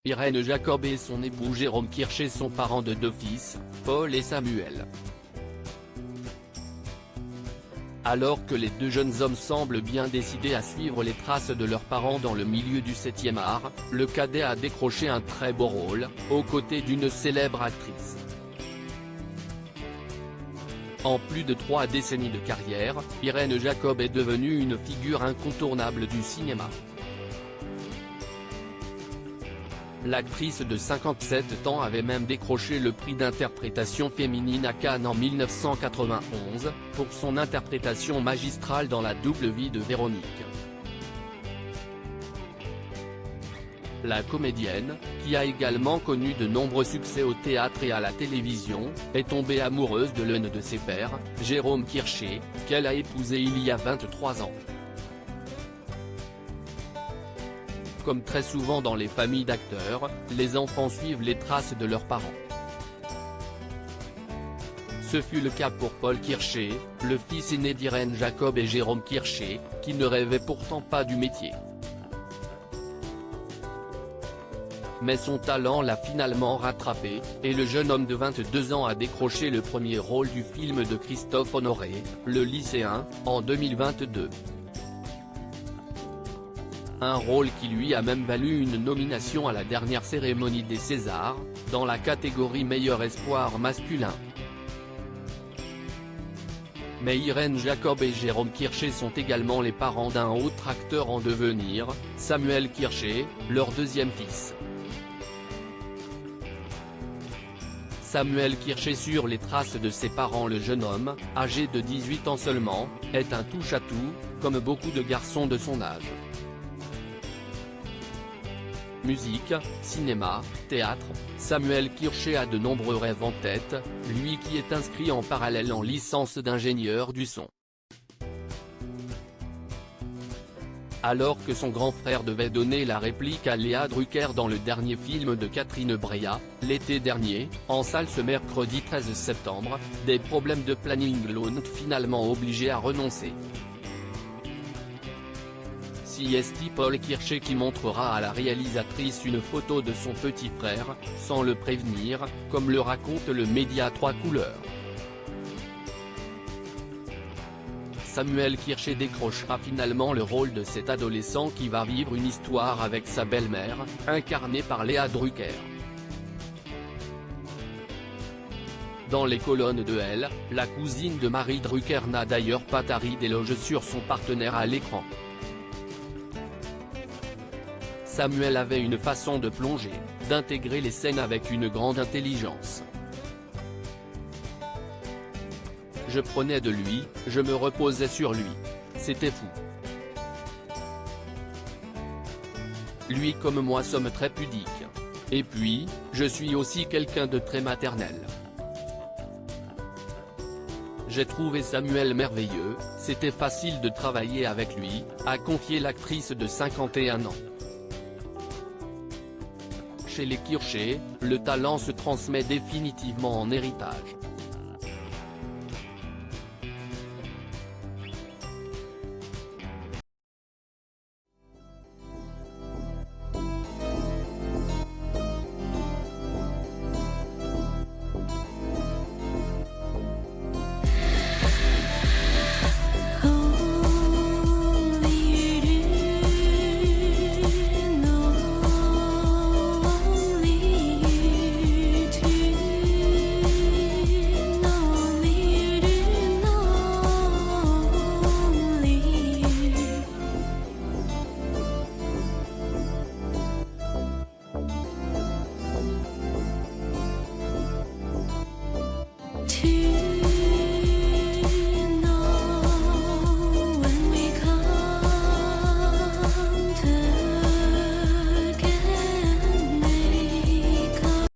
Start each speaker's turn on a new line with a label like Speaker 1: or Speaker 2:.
Speaker 1: Irène Jacob et son époux Jérôme Kirché sont parents de 2 fils, Paul et Samuel. Alors que les 2 jeunes hommes semblent bien décidés à suivre les traces de leurs parents dans le milieu du 7e art, le cadet a décroché un très beau rôle, aux côtés d'une célèbre actrice. En plus de 3 décennies de carrière, Irène Jacob est devenue une figure incontournable du cinéma. L'actrice de 57 ans avait même décroché le prix d'interprétation féminine à Cannes en 1991, pour son interprétation magistrale dans La double vie de Véronique. La comédienne, qui a également connu de nombreux succès au théâtre et à la télévision, est tombée amoureuse de l'un de ses pères, Jérôme Kirché, qu'elle a épousé il y a 23 ans. Comme très souvent dans les familles d'acteurs, les enfants suivent les traces de leurs parents. Ce fut le cas pour Paul Kirché, le fils aîné d'Irène Jacob et Jérôme Kirché, qui ne rêvait pourtant pas du métier. Mais son talent l'a finalement rattrapé, et le jeune homme de 22 ans a décroché le premier rôle du film de Christophe Honoré, Le lycéen, en 2022. Un rôle qui lui a même valu une nomination à la dernière cérémonie des Césars, dans la catégorie meilleur espoir masculin. Mais Irène Jacob et Jérôme Kirché sont également les parents d'un autre acteur en devenir, Samuel Kirché, leur 2e fils. Samuel Kirché, sur les traces de ses parents, le jeune homme, âgé de 18 ans seulement, est un touche-à-tout, comme beaucoup de garçons de son âge. Musique, cinéma, théâtre, Samuel Kirché a de nombreux rêves en tête, lui qui est inscrit en parallèle en licence d'ingénieur du son. Alors que son grand frère devait donner la réplique à Léa Drucker dans le dernier film de Catherine Breillat, l'été dernier, en salle ce mercredi 13 septembre, des problèmes de planning l'ont finalement obligé à renoncer. C'est Paul Kirché qui montrera à la réalisatrice une photo de son petit frère, sans le prévenir, comme le raconte le média 3 couleurs. Samuel Kirché décrochera finalement le rôle de cet adolescent qui va vivre une histoire avec sa belle-mère, incarnée par Léa Drucker. Dans les colonnes de Elle, la cousine de Marie Drucker n'a d'ailleurs pas tari d'éloges sur son partenaire à l'écran. Samuel avait une façon de plonger, d'intégrer les scènes avec une grande intelligence. Je prenais de lui, je me reposais sur lui. C'était fou. Lui comme moi sommes très pudiques. Et puis, je suis aussi quelqu'un de très maternel. J'ai trouvé Samuel merveilleux, c'était facile de travailler avec lui, a confié l'actrice de 51 ans. Chez les Kirché, le talent se transmet définitivement en héritage.